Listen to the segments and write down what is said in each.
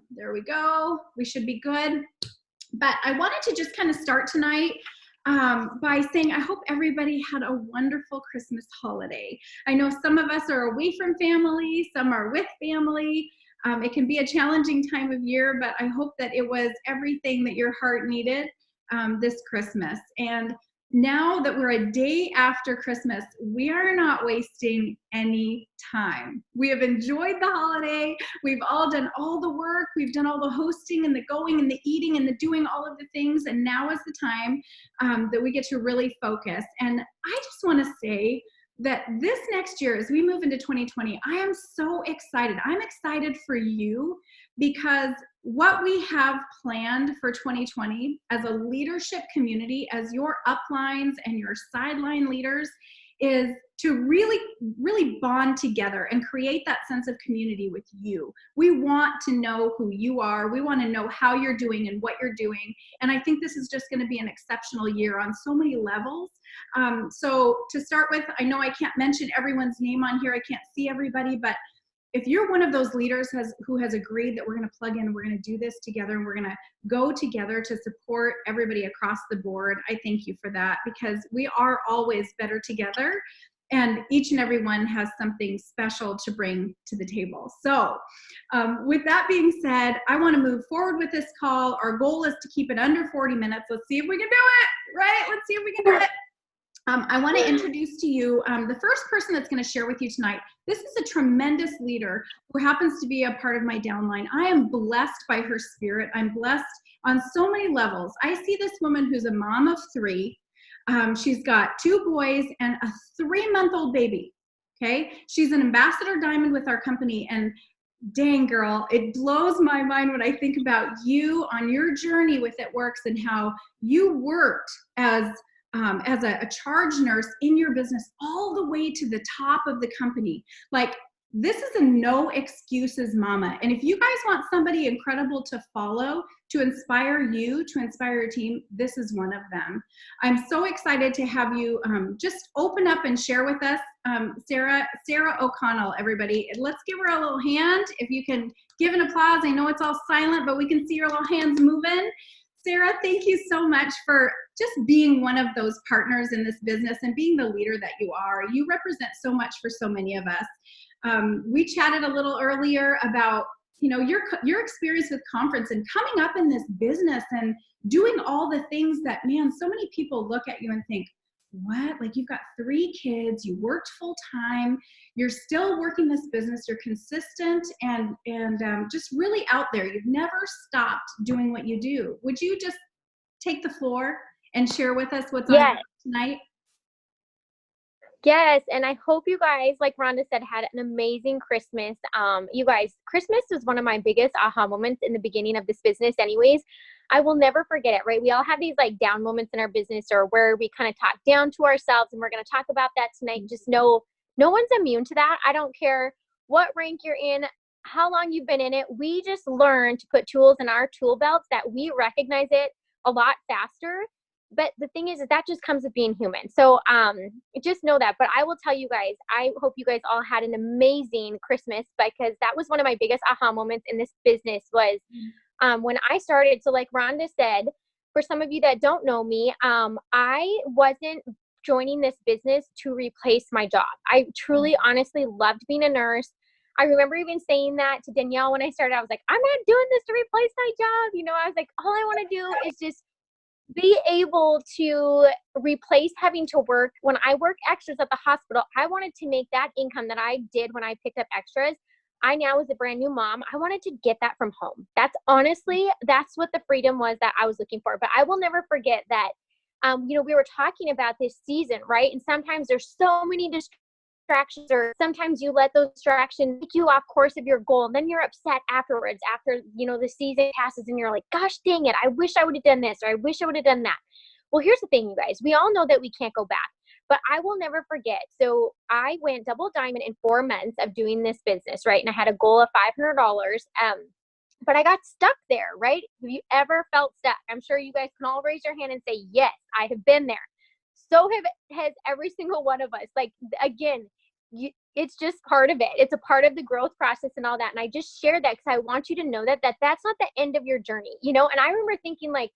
There we go. We should be good. But I wanted to just kind of start tonight by saying I hope everybody had a wonderful Christmas holiday. I know some of us are away from family, some are with family. It can be a challenging time of year, but I hope that it was everything that your heart needed this Christmas. And now that we're a day after Christmas, we are not wasting any time. We have enjoyed the holiday. We've all done all the work. We've done all the hosting and the going and the eating and the doing all of the things. And now is the time that we get to really focus. And I just want to say that this next year, as we move into 2020, I am so excited. I'm excited for you because what we have planned for 2020 as a leadership community, as your uplines and your sideline leaders, is to really, really bond together and create that sense of community with you. We want to know who you are. We want to know how you're doing and what you're doing. And I think this is just going to be an exceptional year on so many levels. So to start with, I know I can't mention everyone's name on here. I can't see everybody, but if you're one of those leaders who has agreed that we're going to plug in, we're going to do this together, and we're going to go together to support everybody across the board, I thank you for that, because we are always better together, and each and every one has something special to bring to the table. So with that being said, I want to move forward with this call. Our goal is to keep it under 40 minutes. Let's see if we can do it, right? Let's see if we can do it. I want to introduce to you the first person that's going to share with you tonight. This is a tremendous leader who happens to be a part of my downline. I am blessed by her spirit. I'm blessed on so many levels. I see this woman who's a mom of 3. She's got 2 boys and a 3-month-old baby. Okay, she's an ambassador diamond with our company, and dang girl, it blows my mind when I think about you on your journey with It Works and how you worked as a charge nurse in your business all the way to the top of the company. Like, this is a no excuses mama. And if you guys want somebody incredible to follow, to inspire you, to inspire your team, this is one of them. I'm so excited to have you just open up and share with us. Sarah O'Connell, everybody. Let's give her a little hand. If you can give an applause. I know it's all silent, but we can see your little hands moving. Sarah, thank you so much for just being one of those partners in this business and being the leader that you are. You represent so much for so many of us. We chatted a little earlier about, you know, your experience with conference and coming up in this business and doing all the things that, man, so many people look at you and think, what? Like, you've got 3 kids, you worked full time, you're still working this business, you're consistent and just really out there. You've never stopped doing what you do. Would you just take the floor and share with us what's on tonight? Yes, and I hope you guys, like Rhonda said, had an amazing Christmas. You guys, Christmas was one of my biggest aha moments in the beginning of this business anyways. I will never forget it, right? We all have these like down moments in our business or where we kind of talk down to ourselves, and we're going to talk about that tonight. Just know no one's immune to that. I don't care what rank you're in, how long you've been in it. We just learn to put tools in our tool belts that we recognize it a lot faster. But the thing is that just comes with being human. So just know that. But I will tell you guys, I hope you guys all had an amazing Christmas, because that was one of my biggest aha moments in this business was when I started. So like Rhonda said, for some of you that don't know me, I wasn't joining this business to replace my job. I truly, honestly loved being a nurse. I remember even saying that to Danielle when I started. I was like, I'm not doing this to replace my job. You know, I was like, all I want to do is just be able to replace having to work. When I work extras at the hospital, I wanted to make that income that I did when I picked up extras. I now, as a brand new mom, I wanted to get that from home. That's honestly, that's what the freedom was that I was looking for. But I will never forget that, you know, we were talking about this season, right? And sometimes there's so many distractions, or sometimes you let those distractions take you off course of your goal. And then you're upset afterwards, after, you know, the season passes and you're like, gosh, dang it. I wish I would have done this, or I wish I would have done that. Well, here's the thing, you guys, we all know that we can't go back, but I will never forget. So I went double diamond in 4 months of doing this business, right? And I had a goal of $500. But I got stuck there, right? Have you ever felt stuck? I'm sure you guys can all raise your hand and say, yes, I have been there. So has every single one of us. Like, again, it's just part of it. It's a part of the growth process and all that. And I just share that because I want you to know that that's not the end of your journey, you know? And I remember thinking like,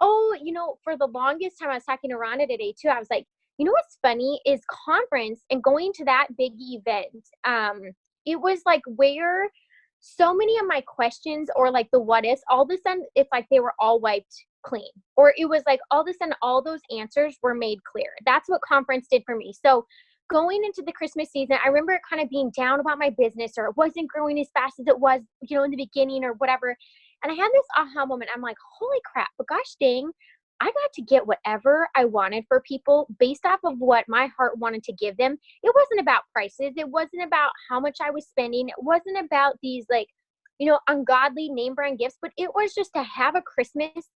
oh, you know, for the longest time I was talking to Ronda today too. I was like, you know, what's funny is conference and going to that big event. It was like where so many of my questions or like the what ifs, all of a sudden, it's like they were all wiped clean, or it was like all of a sudden, all those answers were made clear. That's what conference did for me. So going into the Christmas season, I remember kind of being down about my business, or it wasn't growing as fast as it was, you know, in the beginning or whatever. And I had this aha moment. I'm like, holy crap, but gosh dang, I got to get whatever I wanted for people based off of what my heart wanted to give them. It wasn't about prices. It wasn't about how much I was spending. It wasn't about these like, you know, ungodly name brand gifts, but it was just to have a Christmas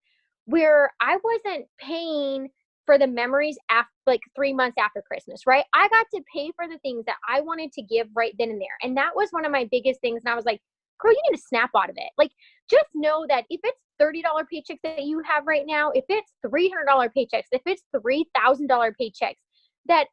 where I wasn't paying for the memories after like 3 months after Christmas, right? I got to pay for the things that I wanted to give right then and there. And that was one of my biggest things. And I was like, girl, you need to snap out of it. Like, just know that if it's $30 paychecks that you have right now, if it's $300 paychecks, if it's $3,000 paychecks, that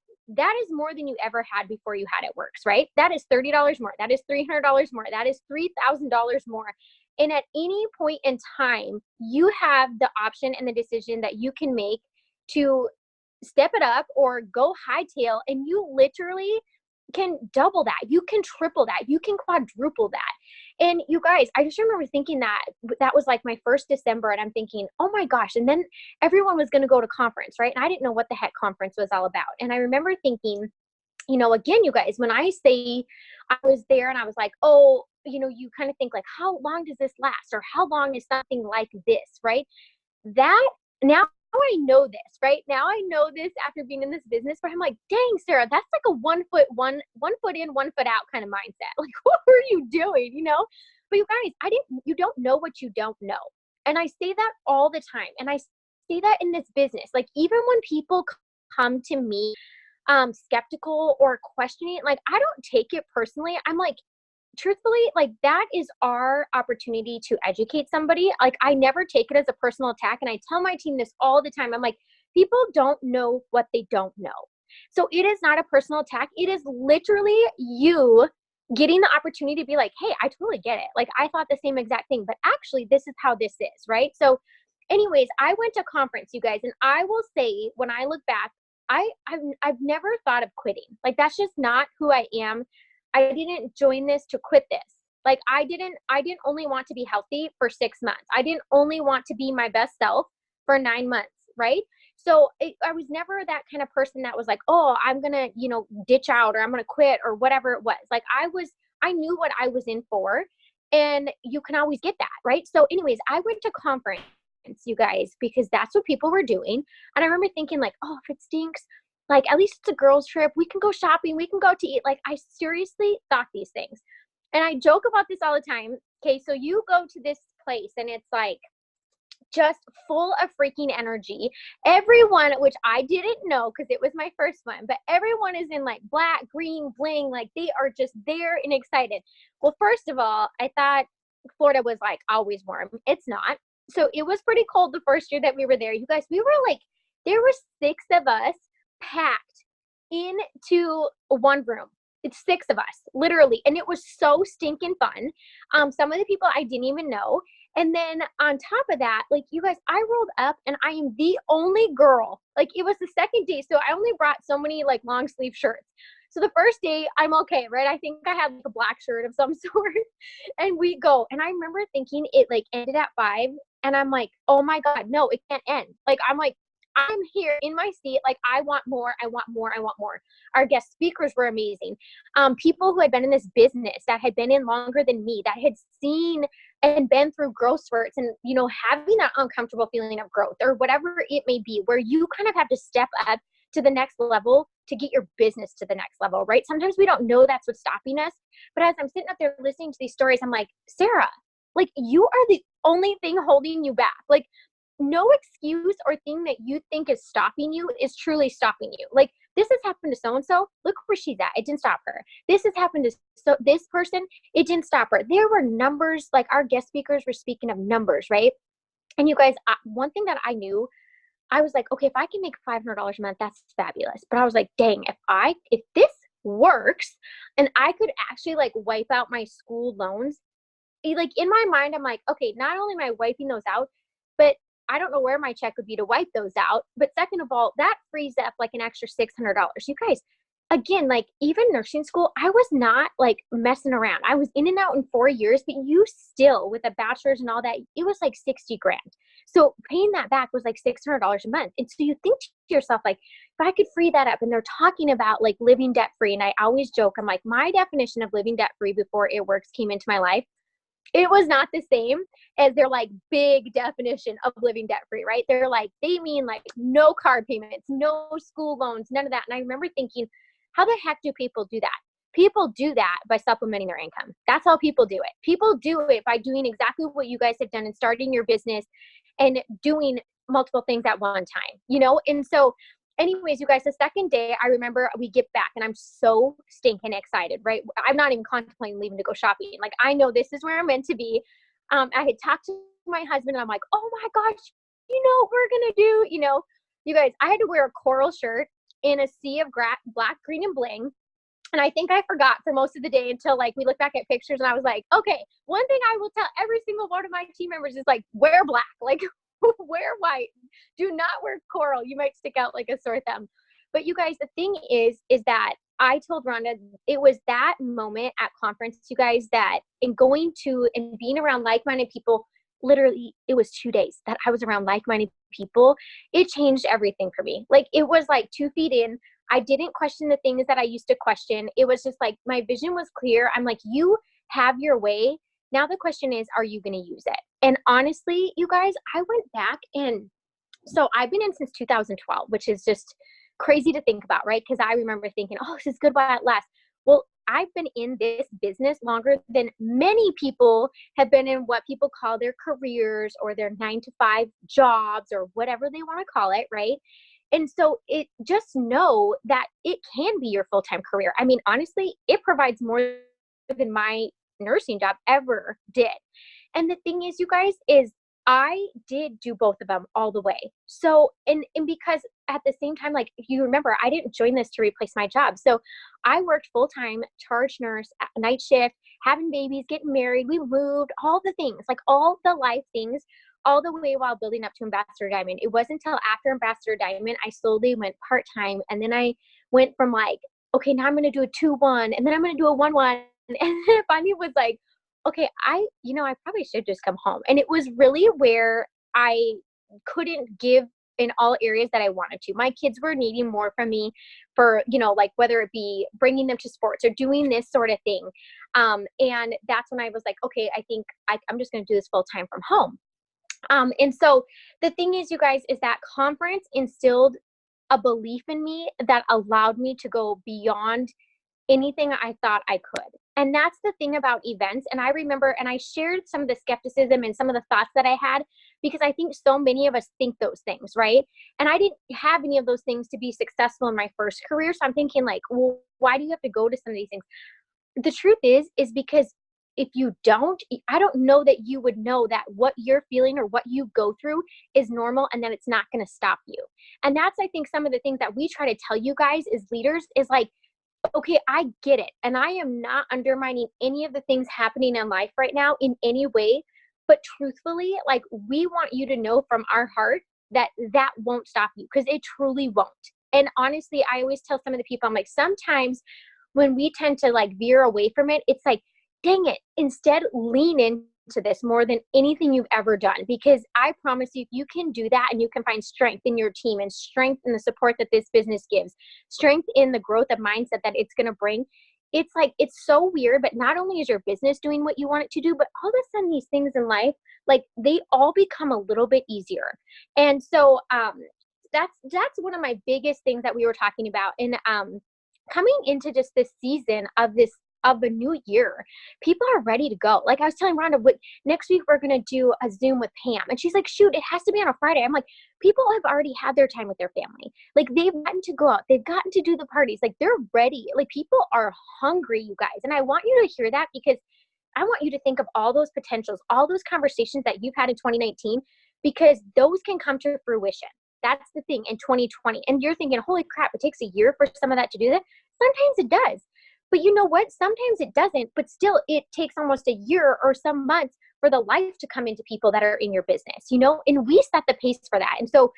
is more than you ever had before you had It Works, right? That is $30 more. That is $300 more. That is $3,000 more. And at any point in time, you have the option and the decision that you can make to step it up or go hightail, and you literally can double that. You can triple that. You can quadruple that. And you guys, I just remember thinking that was like my first December, and I'm thinking, oh my gosh. And then everyone was going to go to conference, right? And I didn't know what the heck conference was all about. And I remember thinking, you know, again, you guys, when I say I was there and I was like, oh, you know, you kind of think like, how long does this last? Or how long is something like this, right? That now I know this, right? Now I know this after being in this business, but I'm like, dang, Sarah, that's like a one foot in, 1 foot out kind of mindset. Like, what were you doing? You know? But you guys, you don't know what you don't know. And I say that all the time. And I say that in this business. Like, even when people come to me skeptical or questioning, like, I don't take it personally. I'm like, truthfully, like, that is our opportunity to educate somebody. Like, I never take it as a personal attack. And I tell my team this all the time. I'm like, people don't know what they don't know. So it is not a personal attack. It is literally you getting the opportunity to be like, hey, I totally get it. Like, I thought the same exact thing, but actually this is how this is, right? So anyways, I went to conference, you guys, and I will say, when I look back, I've never thought of quitting. Like, that's just not who I am. I didn't join this to quit this. Like, I didn't only want to be healthy for 6 months. I didn't only want to be my best self for 9 months, right? So I was never that kind of person that was like, oh, I'm going to, you know, ditch out, or I'm going to quit, or whatever it was. Like, I knew what I was in for, and you can always get that, right? So anyways, I went to conference, you guys, because that's what people were doing. And I remember thinking like, oh, if it stinks, like, at least it's a girls trip. We can go shopping. We can go to eat. Like, I seriously thought these things. And I joke about this all the time. Okay, so you go to this place and it's like just full of freaking energy. Everyone, which I didn't know because it was my first one, but everyone is in like black, green, bling. Like, they are just there and excited. Well, first of all, I thought Florida was like always warm. It's not. So it was pretty cold the first year that we were there. You guys, we were like, there were 6 of us packed into one room. It's 6 of us, literally. And it was so stinking fun. Some of the people I didn't even know. And then on top of that, like, you guys, I rolled up and I am the only girl. Like, it was the second day, so I only brought so many like long sleeve shirts. So the first day, I'm okay, right? I think I had like a black shirt of some sort. And we go. And I remember thinking it like ended at 5. And I'm like, oh my God, no, it can't end. Like, I'm like, I'm here in my seat. Like, I want more. I want more. I want more. Our guest speakers were amazing. People who had been in this business, that had been in longer than me, that had seen and been through growth spurts, and, you know, having that uncomfortable feeling of growth, or whatever it may be, where you kind of have to step up to the next level to get your business to the next level, right? Sometimes we don't know that's what's stopping us. But as I'm sitting up there listening to these stories, I'm like, Sarah, like, you are the only thing holding you back. Like, no excuse or thing that you think is stopping you is truly stopping you. Like, this has happened to so-and-so. Look where she's at. It didn't stop her. This has happened to this person. It didn't stop her. There were numbers, like, our guest speakers were speaking of numbers, right? And you guys, one thing that I knew, I was like, okay, if I can make $500 a month, that's fabulous. But I was like, dang, if this works and I could actually like wipe out my school loans, like in my mind, I'm like, okay, not only am I wiping those out, but I don't know where my check would be to wipe those out. But second of all, that frees up like an extra $600. You guys, again, like even nursing school, I was not like messing around. I was in and out in 4 years, but you still, with a bachelor's and all that, it was like 60 grand. So paying that back was like $600 a month. And so you think to yourself, like, if I could free that up, and they're talking about like living debt free. And I always joke, I'm like, my definition of living debt free before it works came into my life, it was not the same as their like big definition of living debt free, right? They're like, they mean like no card payments, no school loans, none of that. And I remember thinking, how the heck do people do that? People do that by supplementing their income. That's how people do it. People do it by doing exactly what you guys have done and starting your business and doing multiple things at one time, you know? And so anyways, you guys, the second day, I remember we get back and I'm so stinking excited, right? I'm not even contemplating leaving to go shopping. Like, I know this is where I'm meant to be. I had talked to my husband and I'm like, oh my gosh, you know, we're going to do, you know, you guys, I had to wear a coral shirt in a sea of black, green, and bling. And I think I forgot for most of the day until like we look back at pictures and I was like, okay, one thing I will tell every single one of my team members is like, wear black, like wear white, do not wear coral. You might stick out like a sore thumb. But you guys, the thing is that I told Rhonda, it was that moment at conference, you guys, that in going to and being around like-minded people, literally it was 2 days that I was around like-minded people. It changed everything for me. Like it was like 2 feet in. I didn't question the things that I used to question. It was just like, my vision was clear. I'm like, you have your way. Now the question is, are you going to use it? And honestly, you guys, I went back and so I've been in since 2012, which is just crazy to think about, right? Because I remember thinking, oh, this is good while it lasts. Well, I've been in this business longer than many people have been in what people call their careers or their 9-to-5 jobs or whatever they want to call it, right? And so it just know that it can be your full-time career. I mean, honestly, it provides more than my nursing job ever did. And the thing is, you guys, is I did do both of them all the way. So, and because at the same time, like if you remember, I didn't join this to replace my job. So I worked full-time, charge nurse, night shift, having babies, getting married. We moved, all the things, like all the life things, all the way while building up to Ambassador Diamond. It wasn't until after Ambassador Diamond, I slowly went part-time. And then I went from like, okay, now I'm going to do a 2-1, and then I'm going to do a 1-1. And then it finally was like, okay, I probably should just come home. And it was really where I couldn't give in all areas that I wanted to. My kids were needing more from me for, like whether it be bringing them to sports or doing this sort of thing. And that's when I was like, okay, I think I'm just going to do this full time from home. And so the thing is, you guys, is that conference instilled a belief in me that allowed me to go beyond anything I thought I could. And that's the thing about events. And I remember, and I shared some of the skepticism and some of the thoughts that I had, because I think so many of us think those things, right? And I didn't have any of those things to be successful in my first career. So I'm thinking like, well, why do you have to go to some of these things? The truth is because if you don't, I don't know that you would know that what you're feeling or what you go through is normal and that it's not going to stop you. And that's, I think, some of the things that we try to tell you guys as leaders is like, okay, I get it. And I am not undermining any of the things happening in life right now in any way. But truthfully, like we want you to know from our heart that that won't stop you, because it truly won't. And honestly, I always tell some of the people, I'm like, sometimes when we tend to like veer away from it, it's like, dang it, instead lean into this more than anything you've ever done. Because I promise you, if you can do that and you can find strength in your team and strength in the support that this business gives, strength in the growth of mindset that it's going to bring, it's like, it's so weird, but not only is your business doing what you want it to do, but all of a sudden these things in life, like they all become a little bit easier. And so that's one of my biggest things that we were talking about. And coming into just this season of a new year, people are ready to go. Like I was telling Rhonda, next week we're going to do a Zoom with Pam. And she's like, shoot, it has to be on a Friday. I'm like, people have already had their time with their family. Like they've gotten to go out. They've gotten to do the parties. Like they're ready. Like people are hungry, you guys. And I want you to hear that, because I want you to think of all those potentials, all those conversations that you've had in 2019, because those can come to fruition. That's the thing in 2020. And you're thinking, holy crap, it takes a year for some of that to do that. Sometimes it does. But you know what? Sometimes it doesn't, but still it takes almost a year or some months for the life to come into people that are in your business, you know, and we set the pace for that. And so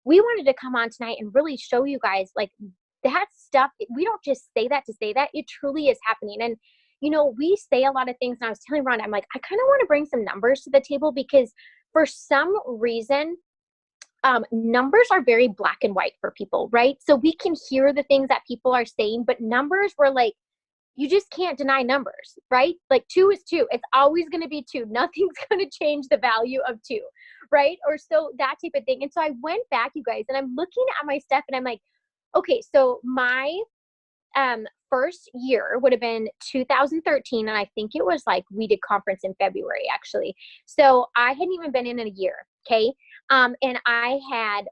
we wanted to come on tonight and really show you guys like that stuff. We don't just say that to say that, it truly is happening. And, you know, we say a lot of things. And I was telling Ron, I'm like, I kind of want to bring some numbers to the table because for some reason, numbers are very black and white for people, right? So we can hear the things that people are saying, but numbers were like, you just can't deny numbers, right? Like 2 is 2. It's always going to be 2. Nothing's going to change the value of 2, right? Or so that type of thing. And so I went back, you guys, and I'm looking at my stuff and I'm like, okay, so my first year would have been 2013. And I think it was like, we did conference in February, actually. So I hadn't even been in a year. Okay. And I had,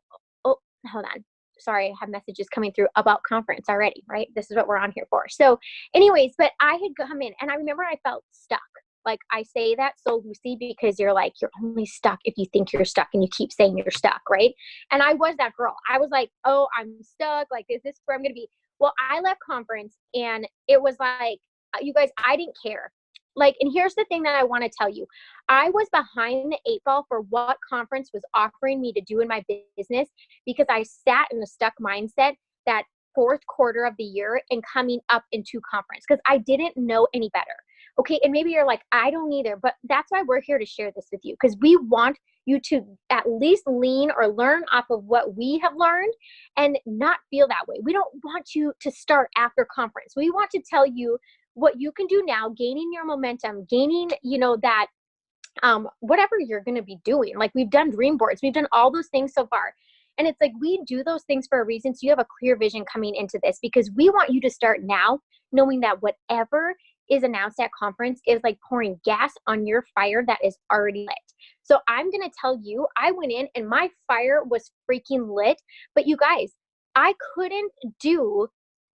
oh, hold on. Sorry, I have messages coming through about conference already, right? This is what we're on here for. So anyways, but I had come in and I remember I felt stuck. Like I say that so loosely because you're like, you're only stuck if you think you're stuck and you keep saying you're stuck, right? And I was that girl. I was like, oh, I'm stuck. Like, is this where I'm going to be? Well, I left conference and it was like, you guys, I didn't care. Like, and here's the thing that I want to tell you. I was behind the 8 ball for what conference was offering me to do in my business because I sat in a stuck mindset that fourth quarter of the year and coming up into conference because I didn't know any better. Okay. And maybe you're like, I don't either, but that's why we're here to share this with you because we want you to at least lean or learn off of what we have learned and not feel that way. We don't want you to start after conference. We want to tell you what you can do now, gaining your momentum, gaining, you know, that whatever you're going to be doing. Like we've done dream boards, we've done all those things so far. And it's like, we do those things for a reason. So you have a clear vision coming into this because we want you to start now knowing that whatever is announced at conference is like pouring gas on your fire that is already lit. So I'm going to tell you, I went in and my fire was freaking lit, but you guys, I couldn't do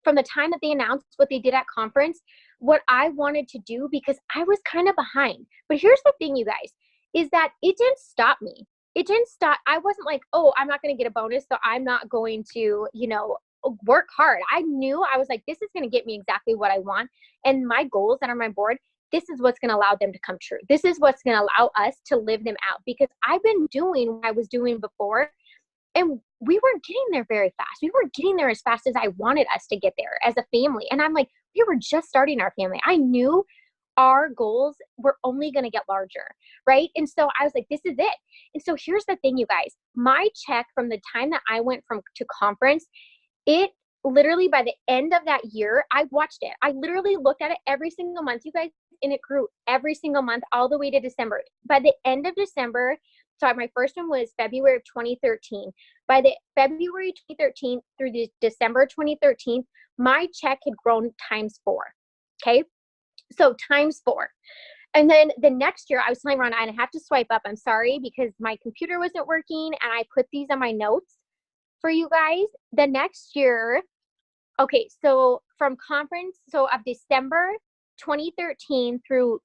from the time that they announced what they did at conference, what I wanted to do because I was kind of behind. But here's the thing, you guys, is that it didn't stop me. It didn't stop. I wasn't like, oh, I'm not going to get a bonus, so I'm not going to, you know, work hard. I knew I was like, this is going to get me exactly what I want. And my goals that are on my board, this is what's going to allow them to come true. This is what's going to allow us to live them out because I've been doing what I was doing before. And we weren't getting there very fast. We weren't getting there as fast as I wanted us to get there as a family. And I'm like, we were just starting our family. I knew our goals were only going to get larger, right? And so I was like, this is it. And so here's the thing, you guys. My check from the time that I went to conference, it literally by the end of that year, I watched it. I literally looked at it every single month, you guys, and it grew every single month all the way to December. By the end of December, so my first one was February of 2013. By the February 2013 through the December 2013, my check had grown times 4. Okay. So times 4. And then the next year I was telling Ron, I have to swipe up. I'm sorry because my computer wasn't working and I put these on my notes for you guys. The next year, okay, so from conference, so of December 2013 through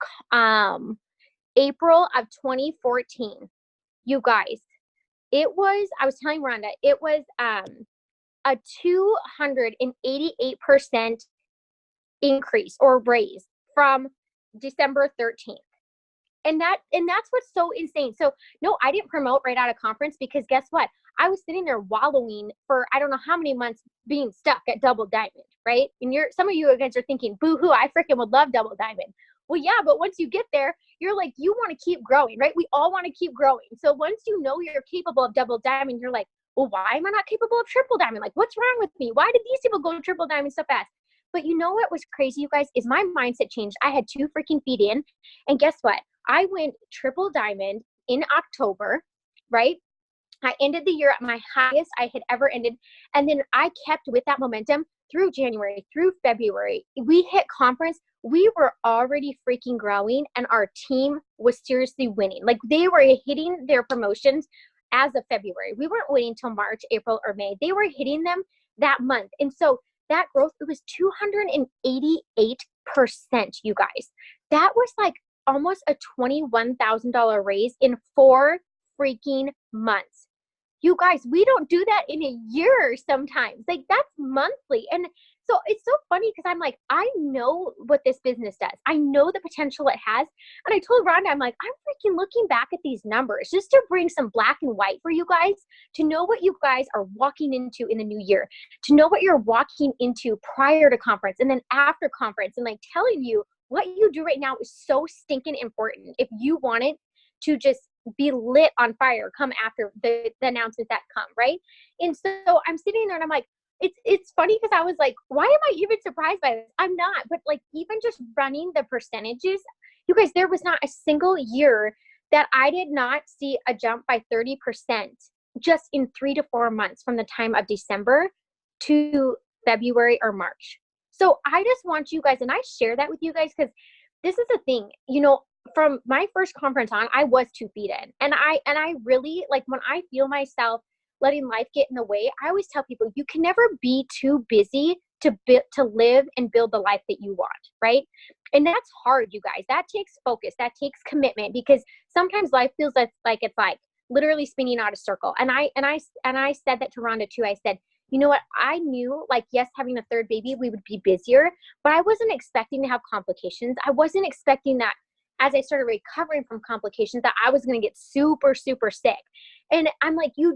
April of 2014, you guys, it was, I was telling Rhonda, it was a 288% increase or raise from December 13th. And that's what's so insane. So no, I didn't promote right out of conference because guess what? I was sitting there wallowing for I don't know how many months being stuck at Double Diamond, right? And some of you guys are thinking, boo-hoo, I freaking would love Double Diamond. Well, yeah, but once you get there, you're like, you want to keep growing, right? We all want to keep growing. So once you know you're capable of Double Diamond, you're like, well, why am I not capable of Triple Diamond? Like, what's wrong with me? Why did these people go to Triple Diamond so fast? But you know what was crazy, you guys, is my mindset changed. I had 2 freaking feet in. And guess what? I went Triple Diamond in October, right? I ended the year at my highest I had ever ended. And then I kept with that momentum through January, through February. We hit conference. We were already freaking growing and our team was seriously winning. Like they were hitting their promotions as of February. We weren't waiting till March, April, or May. They were hitting them that month. And so that growth, it was 288%, you guys. That was like almost a $21,000 raise in 4 freaking months. You guys, we don't do that in a year sometimes. Like that's monthly. And So it's so funny because I'm like, I know what this business does. I know the potential it has. And I told Rhonda, I'm like, I'm freaking looking back at these numbers just to bring some black and white for you guys, to know what you guys are walking into in the new year, to know what you're walking into prior to conference and then after conference, and like telling you what you do right now is so stinking important if you want it to just be lit on fire come after the announcements that come, right? And so I'm sitting there and I'm like, it's funny because I was like, why am I even surprised by this? I'm not, but like even just running the percentages, you guys, there was not a single year that I did not see a jump by 30% just in 3 to 4 months from the time of December to February or March. So I just want you guys, and I share that with you guys because this is the thing, you know, from my first conference on, I was 2 feet in, and I really like when I feel myself letting life get in the way, I always tell people you can never be too busy to live and build the life that you want, right? And that's hard, you guys. That takes focus. That takes commitment because sometimes life feels like it's like literally spinning out a circle. And I said that to Rhonda too. I said, you know what? I knew like, yes, having a third baby, we would be busier, but I wasn't expecting to have complications. I wasn't expecting that as I started recovering from complications that I was going to get super, super sick. And I'm like, you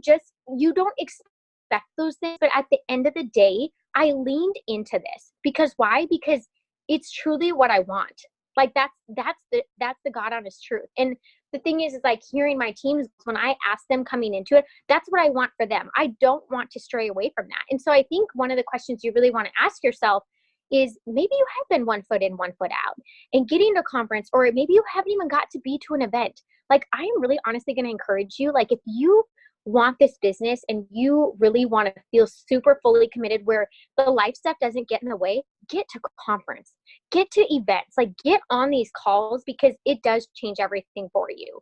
don't expect those things. But at the end of the day, I leaned into this because why? Because it's truly what I want. Like that's the God honest truth. And the thing is like hearing my teams, when I ask them coming into it, that's what I want for them. I don't want to stray away from that. And so I think one of the questions you really want to ask yourself is maybe you have been 1 foot in, 1 foot out and getting to a conference, or maybe you haven't even got to be to an event. Like I am really honestly going to encourage you, like if you want this business and you really want to feel super fully committed where the life stuff doesn't get in the way, get to conference, get to events, like get on these calls because it does change everything for you.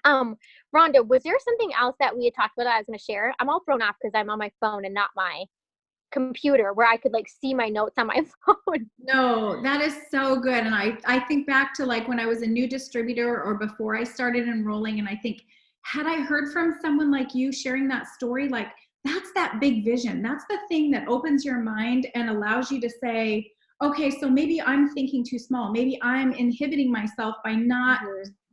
Rhonda, was there something else that we had talked about that I was going to share? I'm all thrown off because I'm on my phone and not my computer where I could like see my notes on my phone. No, that is so good. And I think back to like when I was a new distributor or before I started enrolling, and I think had I heard from someone like you sharing that story, like that's that big vision. That's the thing that opens your mind and allows you to say, okay, so maybe I'm thinking too small. Maybe I'm inhibiting myself by not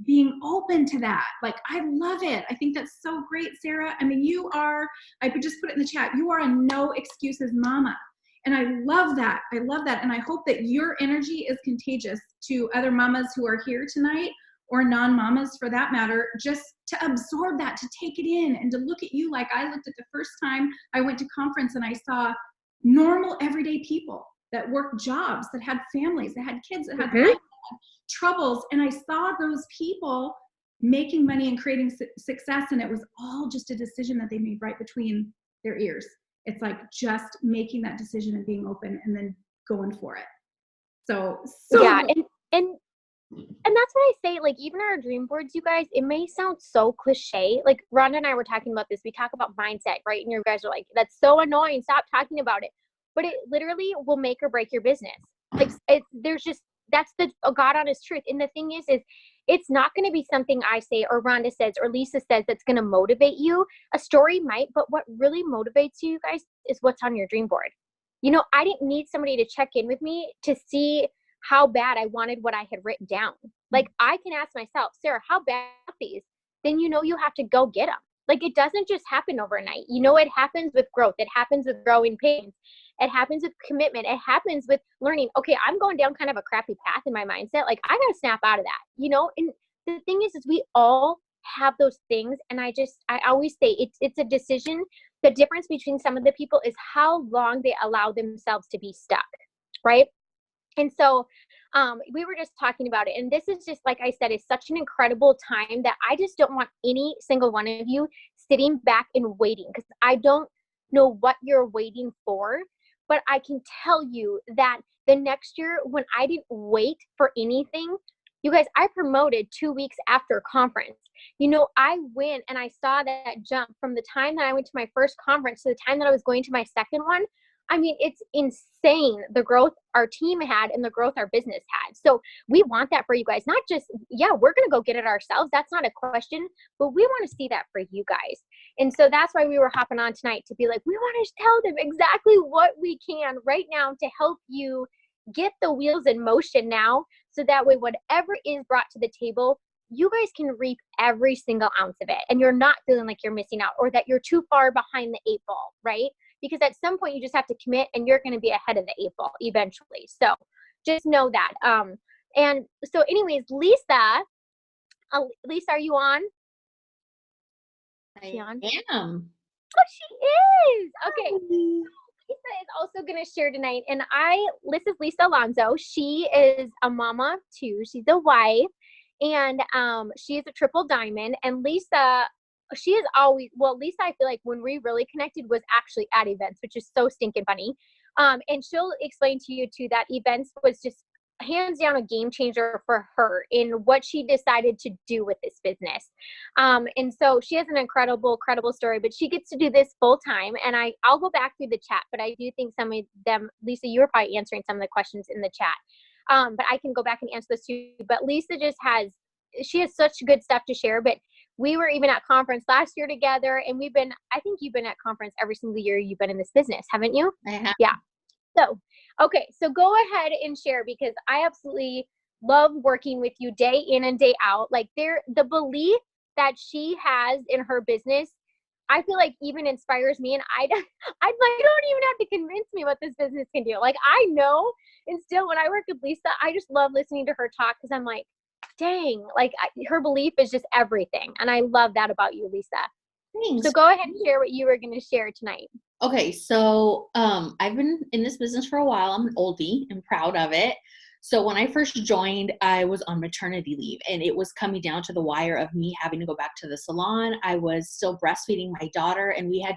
being open to that. Like, I love it. I think that's so great, Sarah. I mean, you are, I could just put it in the chat, you are a no excuses mama. And I love that. I love that. And I hope that your energy is contagious to other mamas who are here tonight, or non-mamas for that matter, just to absorb that, to take it in and to look at you like I looked at the first time I went to conference and I saw normal everyday people that worked jobs, that had families, that had kids, that had life, that had troubles. And I saw those people making money and creating success. And it was all just a decision that they made right between their ears. It's like just making that decision and being open and then going for it. So yeah. And that's what I say, like, even our dream boards, you guys, it may sound so cliche. Like, Rhonda and I were talking about this. We talk about mindset, right? And you guys are like, that's so annoying. Stop talking about it. But it literally will make or break your business. Like, that's the God honest truth. And the thing is it's not going to be something I say or Rhonda says or Lysa says that's going to motivate you. A story might, but what really motivates you guys is what's on your dream board. You know, I didn't need somebody to check in with me to see how bad I wanted what I had written down. Like, I can ask myself, Sarah, how bad are these? Then you know you have to go get them. Like, it doesn't just happen overnight. You know, it happens with growth. It happens with growing pains. It happens with commitment. It happens with learning, okay, I'm going down kind of a crappy path in my mindset. Like, I got to snap out of that, you know? And the thing is we all have those things. And I always say it's a decision. The difference between some of the people is how long they allow themselves to be stuck, right? And so we were just talking about it. And this is just, like I said, is such an incredible time that I just don't want any single one of you sitting back and waiting, because I don't know what you're waiting for. But I can tell you that the next year, when I didn't wait for anything, you guys, I promoted 2 weeks after conference. You know, I went and I saw that jump from the time that I went to my first conference to the time that I was going to my second one. I mean, it's insane, the growth our team had and the growth our business had. So we want that for you guys. Not just, yeah, we're going to go get it ourselves. That's not a question, but we want to see that for you guys. And so that's why we were hopping on tonight to be like, we want to tell them exactly what we can right now to help you get the wheels in motion now. So that way, whatever is brought to the table, you guys can reap every single ounce of it. And you're not feeling like you're missing out or that you're too far behind the 8 ball, right? Because at some point you just have to commit and you're going to be ahead of the 8 ball eventually. So just know that. And so anyways, Lysa, are you on? I am. Oh, she is. Okay. Lysa is also going to share tonight. And this is Lysa Alonso. She is a mama too. She's a wife. And she is a triple diamond. And Lysa, she is always, Lysa, I feel like when we really connected was actually at events, which is so stinking funny. And she'll explain to you too that events was just hands down a game changer for her in what she decided to do with this business. And so she has an incredible story, but she gets to do this full time. And I'll go back through the chat, but I do think some of them, Lysa, you were probably answering some of the questions in the chat. But I can go back and answer this too. But Lysa she has such good stuff to share. But we were even at conference last year together, and I think you've been at conference every single year you've been in this business, haven't you? I have. Yeah. So, okay. So go ahead and share, because I absolutely love working with you day in and day out. Like the belief that she has in her business, I feel like even inspires me. And I don't even have to convince me what this business can do. Like I know, and still when I work with Lysa, I just love listening to her talk, because I'm like, dang, like her belief is just everything. And I love that about you, Lysa. Thanks. So go ahead and share what you were going to share tonight. Okay, so I've been in this business for a while. I'm an oldie and proud of it. So when I first joined, I was on maternity leave, and it was coming down to the wire of me having to go back to the salon. I was still breastfeeding my daughter, and we had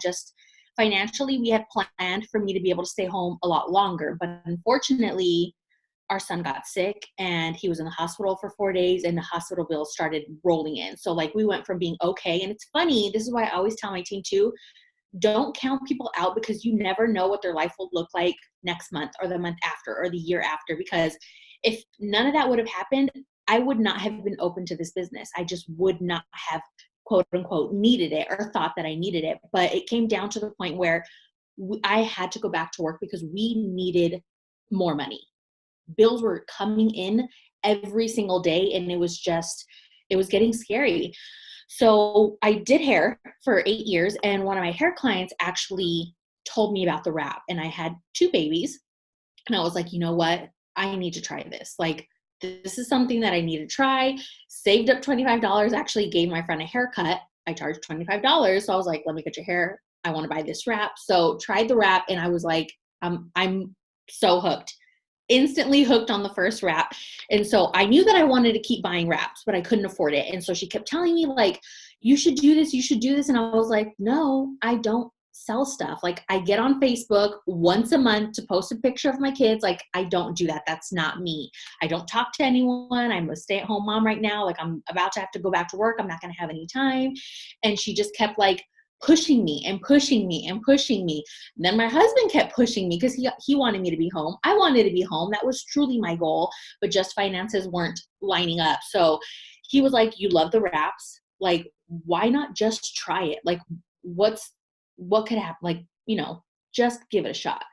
planned for me to be able to stay home a lot longer. But unfortunately, our son got sick, and he was in the hospital for 4 days, and the hospital bills started rolling in. So like we went from being okay. And it's funny, this is why I always tell my team too, don't count people out, because you never know what their life will look like next month or the month after or the year after. Because if none of that would have happened, I would not have been open to this business. I just would not have, quote unquote, needed it or thought that I needed it. But it came down to the point where I had to go back to work because we needed more money. Bills were coming in every single day, and it was getting scary. So I did hair for 8 years, and one of my hair clients actually told me about the wrap, and I had 2 babies, and I was like, you know what? I need to try this. Like, this is something that I need to try. Saved up $25, actually gave my friend a haircut. I charged $25. So I was like, let me get your hair. I want to buy this wrap. So tried the wrap, and I was like, I'm so hooked. Instantly hooked on the first wrap. And so I knew that I wanted to keep buying wraps, but I couldn't afford it. And so she kept telling me like, you should do this, you should do this. And I was like, no, I don't sell stuff. Like I get on Facebook once a month to post a picture of my kids. Like I don't do that. That's not me. I don't talk to anyone. I'm a stay-at-home mom right now. Like I'm about to have to go back to work. I'm not going to have any time. And she just kept like pushing me and pushing me and pushing me. And then my husband kept pushing me because he wanted me to be home. I wanted to be home. That was truly my goal, but just finances weren't lining up. So he was like, you love the wraps. Like, why not just try it? Like, what could happen? Like, just give it a shot.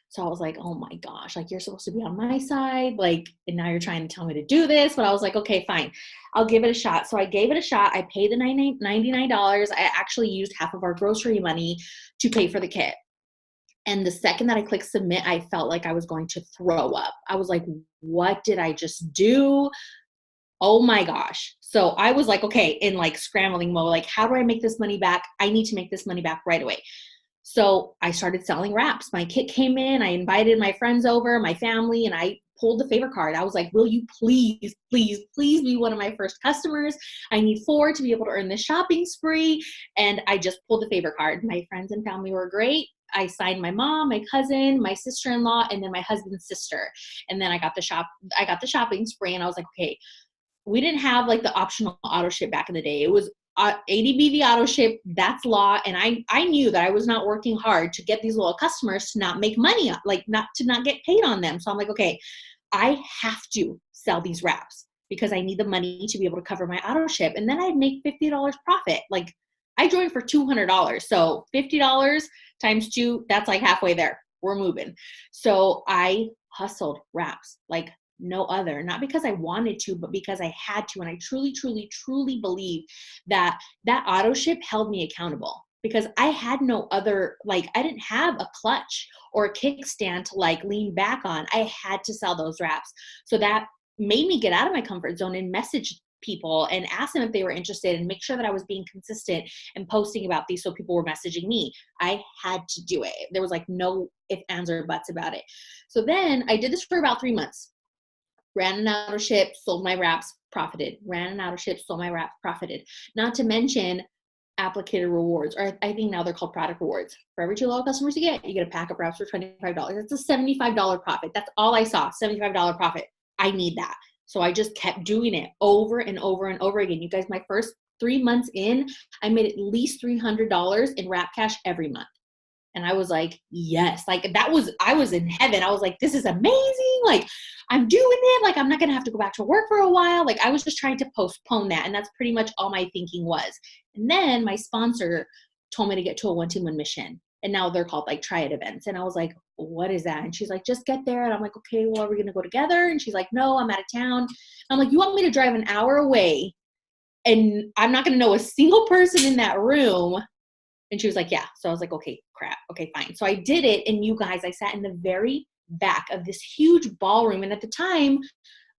So I was like, oh my gosh, like you're supposed to be on my side. Like, and now you're trying to tell me to do this. But I was like, okay, fine. I'll give it a shot. So I gave it a shot. I paid the $99. I actually used half of our grocery money to pay for the kit. And the second that I clicked submit, I felt like I was going to throw up. I was like, what did I just do? Oh my gosh. So I was like, okay, in like scrambling mode, like, how do I make this money back? I need to make this money back right away. So I started selling wraps. My kit came in. I invited my friends over, my family, and I pulled the favor card. I was like, will you please, please, please be one of my first customers? I need 4 to be able to earn this shopping spree. And I just pulled the favor card. My friends and family were great. I signed my mom, my cousin, my sister-in-law, and then my husband's sister. And then I got the shopping spree, and I was like, okay, we didn't have like the optional auto ship back in the day. It was ADB the auto ship, that's law. And I knew that I was not working hard to get these little customers to not make money, like not get paid on them. So I'm like, okay, I have to sell these wraps because I need the money to be able to cover my auto ship. And then I'd make $50 profit. Like I joined for $200. So $50 times 2, that's like halfway there. We're moving. So I hustled wraps like no other, not because I wanted to, but because I had to. And I truly, truly, truly believe that that auto ship held me accountable, because I had no other, like I didn't have a clutch or a kickstand to like lean back on. I had to sell those wraps. So that made me get out of my comfort zone and message people and ask them if they were interested and make sure that I was being consistent and posting about these so people were messaging me. I had to do it. There was like no ifs, ands, or buts about it. So then I did this for about 3 months. Ran an auto ship, sold my wraps, profited. Ran an auto ship, sold my wraps, profited. Not to mention applicator rewards, or I think now they're called product rewards. For every 2 loyal customers you get a pack of wraps for $25. That's a $75 profit. That's all I saw, $75 profit. I need that. So I just kept doing it over and over and over again. You guys, my first 3 months in, I made at least $300 in wrap cash every month. And I was like, yes, like I was in heaven. I was like, this is amazing. Like I'm doing it. Like I'm not going to have to go back to work for a while. Like I was just trying to postpone that. And that's pretty much all my thinking was. And then my sponsor told me to get to a 1-team-1 mission. And now they're called like triad events. And I was like, what is that? And she's like, just get there. And I'm like, okay, well, are we going to go together? And she's like, no, I'm out of town. I'm like, you want me to drive an hour away and I'm not going to know a single person in that room? And she was like, yeah. So I was like, okay, crap. Okay, fine. So I did it. And you guys, I sat in the very back of this huge ballroom. And at the time,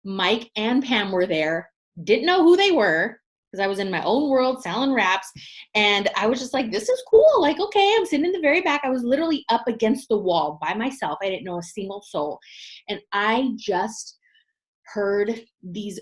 Mike and Pam were there. Didn't know who they were because I was in my own world selling wraps. And I was just like, this is cool. Like, okay, I'm sitting in the very back. I was literally up against the wall by myself. I didn't know a single soul. And I just heard these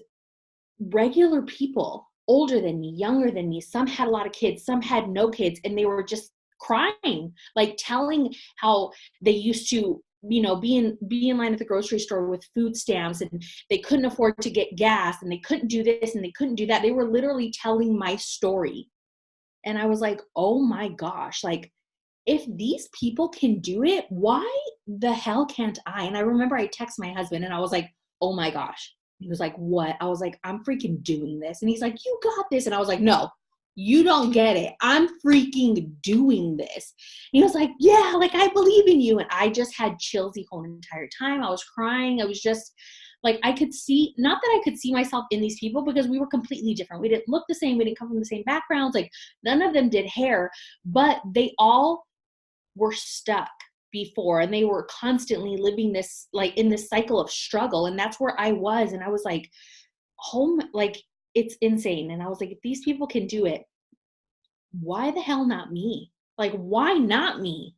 regular people, older than me, younger than me. Some had a lot of kids, some had no kids, and they were just crying, like telling how they used to, you know, be in line at the grocery store with food stamps and they couldn't afford to get gas and they couldn't do this and they couldn't do that. They were literally telling my story. And I was like, oh my gosh, like if these people can do it, why the hell can't I? And I remember I texted my husband and I was like, oh my gosh. He was like, what? I was like, I'm freaking doing this. And he's like, you got this. And I was like, no, you don't get it. I'm freaking doing this. And he was like, yeah, like I believe in you. And I just had chills the whole entire time. I was crying. I was just like, I could see, not that I could see myself in these people because we were completely different. We didn't look the same. We didn't come from the same backgrounds. Like none of them did hair, but they all were stuck before and they were constantly living this like in this cycle of struggle. And that's where I was. And I was like, home, like it's insane. And I was like, if these people can do it, why the hell not me? Like, why not me?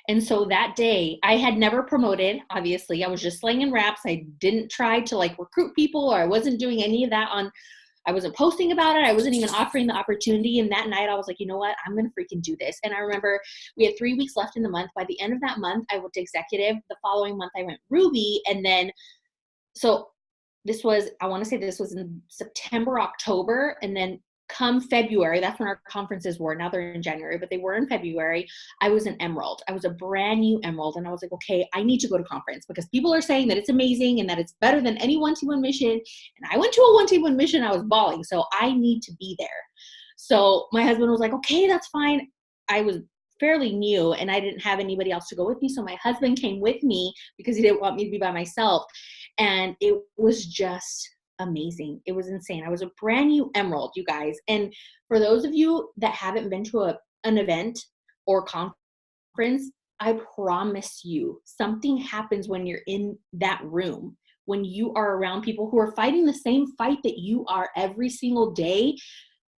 And so that day I had never promoted, obviously. I was just slinging wraps. I didn't try to like recruit people or I wasn't doing any of that I wasn't posting about it. I wasn't even offering the opportunity. And that night I was like, you know what? I'm going to freaking do this. And I remember we had 3 weeks left in the month. By the end of that month, I went to executive. The following month I went Ruby. And then, so this was, I want to say this was in September, October. And then come February, that's when our conferences were. Now they're in January, but they were in February. I was an emerald. I was a brand new emerald. And I was like, okay, I need to go to conference because people are saying that it's amazing and that it's better than any 1-team-1 mission. And I went to a 1-team-1 mission. I was bawling. So I need to be there. So my husband was like, okay, that's fine. I was fairly new and I didn't have anybody else to go with me. So my husband came with me because he didn't want me to be by myself. And it was just amazing. It was insane. I was a brand new emerald, you guys. And for those of you that haven't been to an event or conference, I promise you something happens when you're in that room, when you are around people who are fighting the same fight that you are every single day.